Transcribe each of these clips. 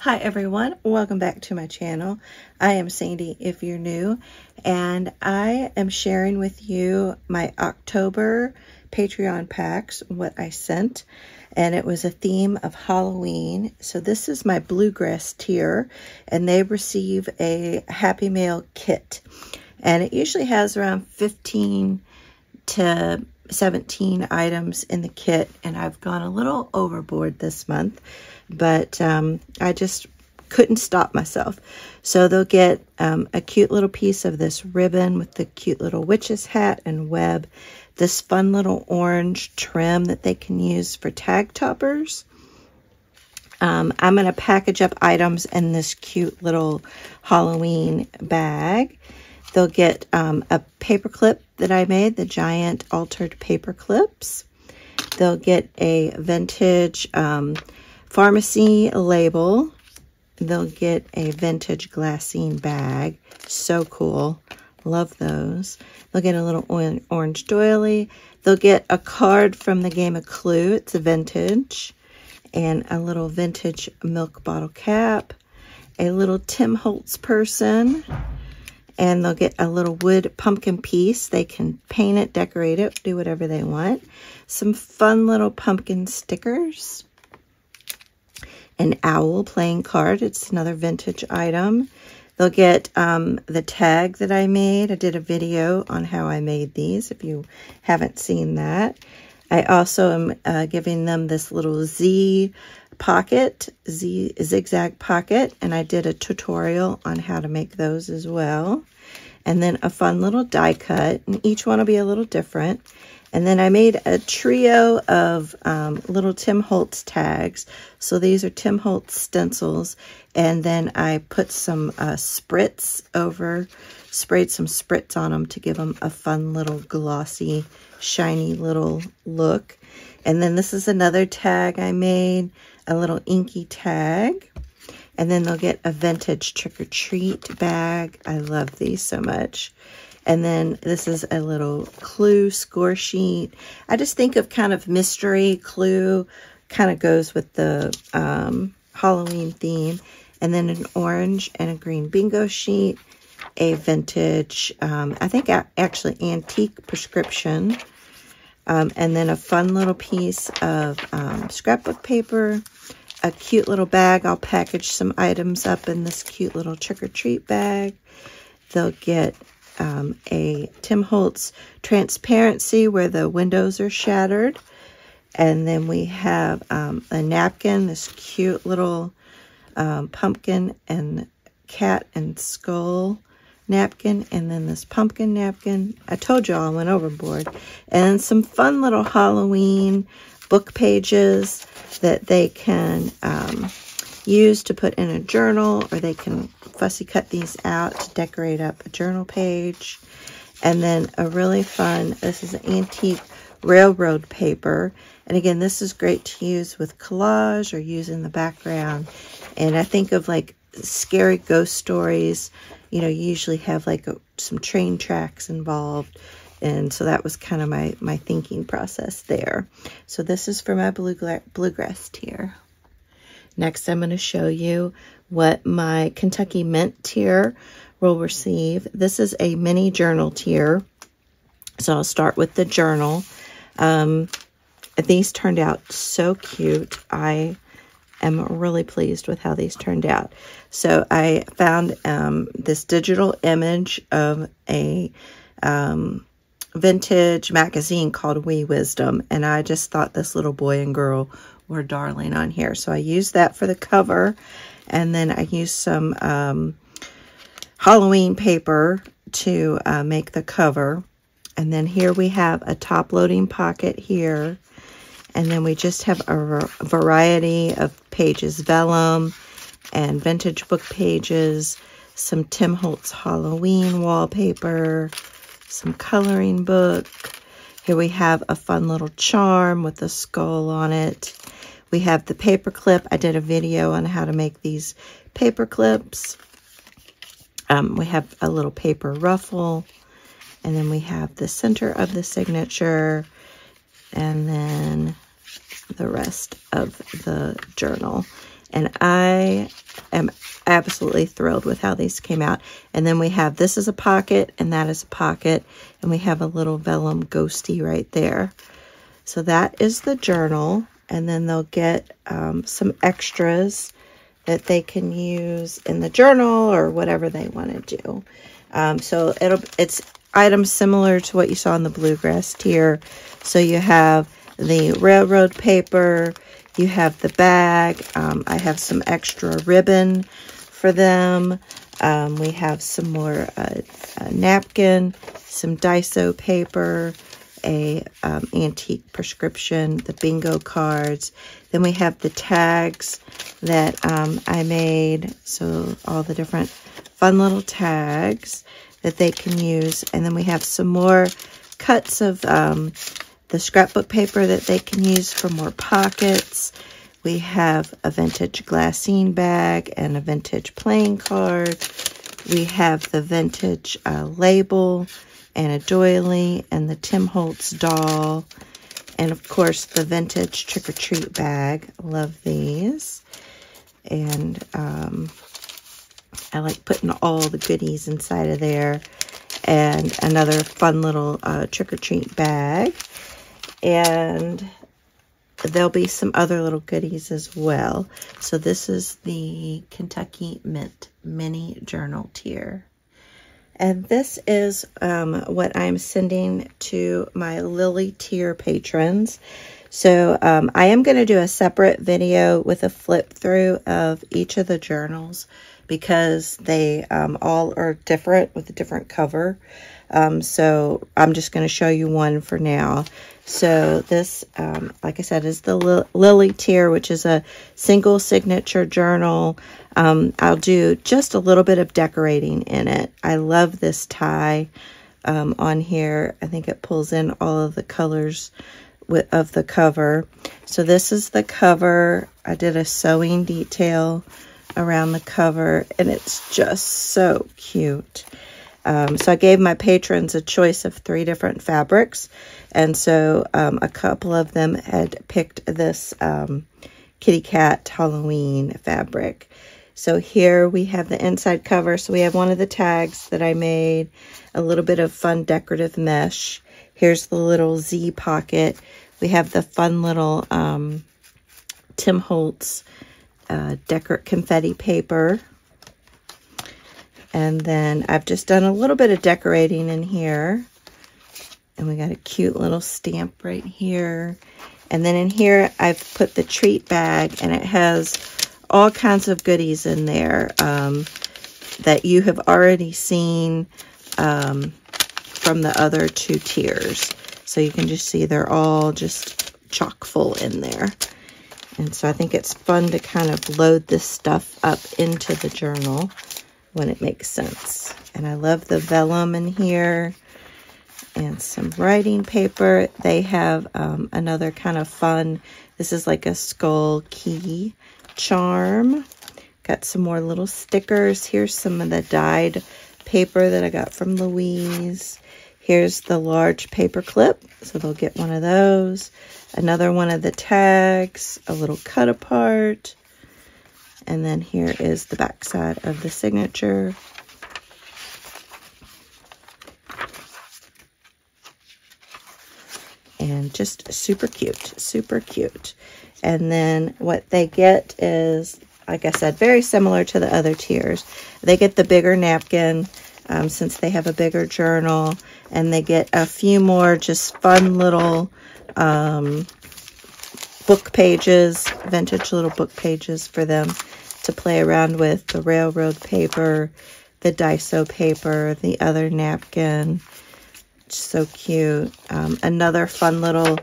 Hi everyone, welcome back to my channel. I am Sandy if you're new, and I am sharing with you my October Patreon packs, what I sent, and it was a theme of Halloween. So this is my Bluegrass tier, and they receive a Happy Mail kit, and it usually has around 15 to 17 items in the kit, and I've gone a little overboard this month, but I just couldn't stop myself. So they'll get a cute little piece of this ribbon with the cute little witch's hat and web, this fun little orange trim that they can use for tag toppers. I'm going to package up items in this cute little Halloween bag. They'll get a paper clip that I made, the giant altered paper clips. They'll get a vintage pharmacy label. They'll get a vintage glassine bag. So cool. Love those. They'll get a little orange doily. They'll get a card from the game of Clue. It's a vintage. And a little vintage milk bottle cap. A little Tim Holtz person. And they'll get a little wood pumpkin piece. They can paint it, decorate it, do whatever they want. Some fun little pumpkin stickers. An owl playing card. It's another vintage item. They'll get the tag that I made. I did a video on how I made these, if you haven't seen that. I also am giving them this little Z zigzag pocket, and I did a tutorial on how to make those as well. And then a fun little die cut, and each one will be a little different. And then I made a trio of little Tim Holtz tags. So these are Tim Holtz stencils, and then I put some sprayed some spritz on them to give them a fun little glossy, shiny little look. And then this is another tag I made, a little inky tag. And then they'll get a vintage trick-or-treat bag. I love these so much. And then this is a little Clue score sheet. I just think of kind of mystery. Clue kind of goes with the Halloween theme. And then an orange and a green bingo sheet. A vintage, I think actually antique prescription. And then a fun little piece of scrapbook paper. A cute little bag. I'll package some items up in this cute little trick-or-treat bag. They'll get a Tim Holtz transparency where the windows are shattered. And then we have a napkin, this cute little pumpkin and cat and skull napkin. And then this pumpkin napkin. I told you all I went overboard. And some fun little Halloween book pages that they can use to put in a journal, or they can fussy cut these out to decorate up a journal page. And then a really fun, this is an antique railroad paper. And again, this is great to use with collage or use in the background. And I think of like scary ghost stories, you know, you usually have like some train tracks involved. And so that was kind of my thinking process there. So this is for my Bluegrass tier. Next, I'm going to show you what my Kentucky Mint tier will receive. This is a mini journal tier. So I'll start with the journal. These turned out so cute. I am really pleased with how these turned out. So I found this digital image of a vintage magazine called Wee Wisdom, and I just thought this little boy and girl were darling on here. So I used that for the cover, and then I used some Halloween paper to make the cover. And then here we have a top-loading pocket here, and then we just have a variety of pages, vellum and vintage book pages, some Tim Holtz Halloween wallpaper, some coloring book. Here we have a fun little charm with a skull on it. We have the paper clip. I did a video on how to make these paper clips. We have a little paper ruffle. And then we have the center of the signature. And then the rest of the journal. And I am absolutely thrilled with how these came out. And then we have, this is a pocket and that is a pocket. And we have a little vellum ghosty right there. So that is the journal. And then they'll get some extras that they can use in the journal or whatever they want to do. So it's items similar to what you saw in the bluegrass tier. So you have the railroad paper, you have the bag. I have some extra ribbon for them. We have some more napkin, some Daiso paper, a antique prescription, the bingo cards. Then we have the tags that I made. So all the different fun little tags that they can use. And then we have some more cuts of the scrapbook paper that they can use for more pockets. We have a vintage glassine bag and a vintage playing card. We have the vintage label and a doily and the Tim Holtz doll. And of course the vintage trick-or-treat bag. Love these. And I like putting all the goodies inside of there. And another fun little trick-or-treat bag. And there'll be some other little goodies as well. So this is the Kentucky Mint Mini Journal tier. And this is what I'm sending to my Lily tier patrons. So I am going to do a separate video with a flip through of each of the journals because they all are different with a different cover. So I'm just going to show you one for now. So this, like I said, is the Lily tier, which is a single signature journal. I'll do just a little bit of decorating in it. I love this tie on here. I think it pulls in all of the colors of the cover. So this is the cover. I did a sewing detail around the cover, and it's just so cute. So I gave my patrons a choice of 3 different fabrics, and so a couple of them had picked this kitty cat Halloween fabric. So here we have the inside cover. So we have one of the tags that I made, a little bit of fun decorative mesh. Here's the little Z pocket. We have the fun little Tim Holtz confetti paper. And then I've just done a little bit of decorating in here. And we got a cute little stamp right here. And then in here, I've put the treat bag, and it has all kinds of goodies in there that you have already seen from the other 2 tiers. So you can just see they're all just chock full in there. And so I think it's fun to kind of load this stuff up into the journal when it makes sense. And I love the vellum in here and some writing paper. They have another kind of fun, this is like a skull key charm. Got some more little stickers. Here's some of the dyed paper that I got from Louise. Here's the large paper clip, so they'll get one of those. Another one of the tags, a little cut apart. And then here is the back side of the signature. And just super cute, super cute. And then what they get is, like I said, very similar to the other tiers. They get the bigger napkin since they have a bigger journal. And they get a few more just fun little book pages, vintage little book pages for them to play around with. The railroad paper, the Daiso paper, the other napkin. So cute. Another fun little,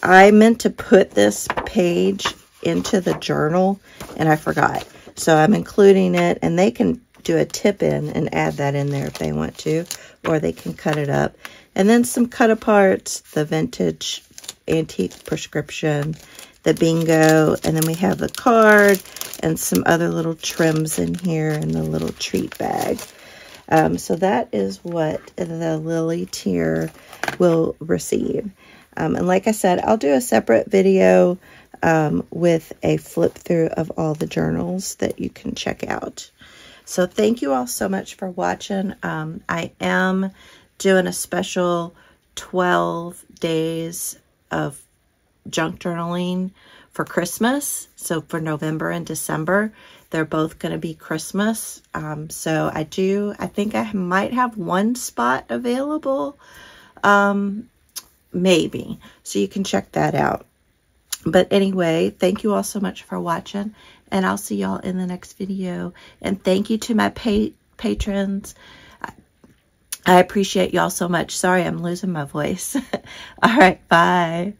I meant to put this page into the journal and I forgot. So I'm including it, and they can do a tip in and add that in there if they want to, or they can cut it up. And then some cut aparts, the vintage antique prescription, the bingo, and then we have the card and some other little trims in here and the little treat bag. So that is what the Lily tier will receive. And like I said, I'll do a separate video with a flip through of all the journals that you can check out. So thank you all so much for watching. I am doing a special 12 days of junk journaling for Christmas. So for November and December, they're both going to be Christmas. So I think I might have one spot available, maybe. So you can check that out. But anyway, thank you all so much for watching, and I'll see y'all in the next video. And thank you to my patrons. I appreciate y'all so much. Sorry, I'm losing my voice. All right, bye.